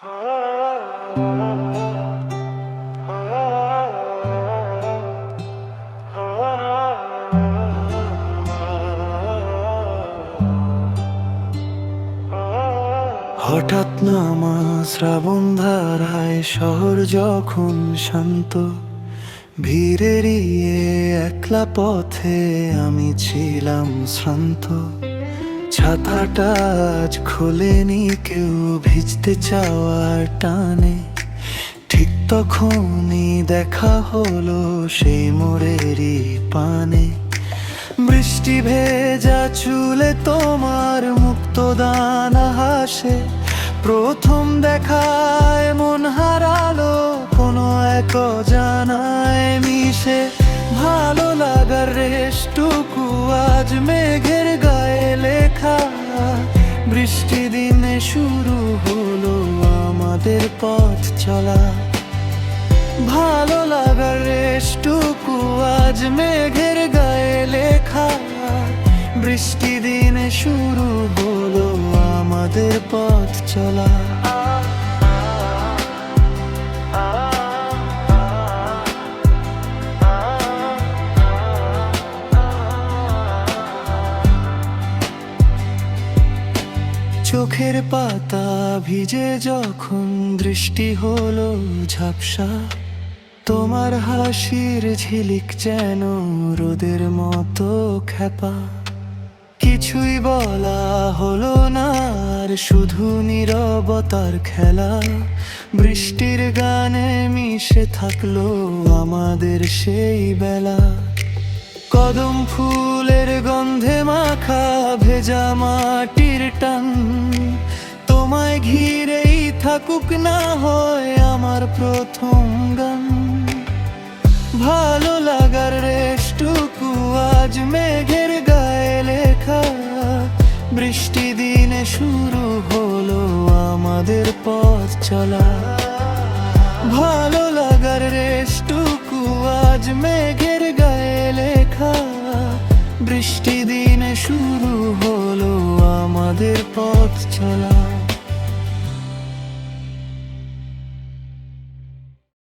হঠাৎ নামা শ্রাবণ ধারায় শহর যখন শান্ত, ভিড় এড়িয়ে একলা পথে আমি ছিলাম শ্রান্ত। ছাতাটা আজ খোলেনি কেউ ভিজতে চাওয়ার টানে, ঠিক তখনই দেখা হলো সেই মোড়েরই পানে। বৃষ্টি ভেজা চুলে তোমার মুক্ত দানা হাসে, প্রথম দেখায় মন হারালো কোনো এক অজানায় মিশে। ভালো লাগার রেশটুকু আজ মেঘের গায়ে লেখা, বৃষ্টি দিনে শুরু হলো আমাদের পথ চলা। ভালো লাগার রেশটুকু আজ মেঘের গায়ে লেখা, বৃষ্টি দিনে শুরু হলো আমাদের পথ চলা। চোখের পাতা ভিজে যখন দৃষ্টি হলো ঝাপসা, তোমার হাসির ঝিলিক যেন রোদের মতো খেপা। কিছুই বলা হলো না আর শুধু নীরবতার খেলা, বৃষ্টির গানে মিশে থাকলো আমাদের সেই বেলা। কদম ফুলের গন্ধে মাখা ভেজা মাটির টান, তোমায় ঘিরেই থাকুক না হয় আমার প্রথম গান। ভালো লাগার রেশটুকু আজ মেঘের গায়ে লেখা, বৃষ্টি দিনে শুরু হলো আমাদের পথ চলা। ভালো লাগার রেশটুকু আজ মেঘের গায়ে লেখা, বৃষ্টি দিনে শুরু হলো আমাদের পথ চলা।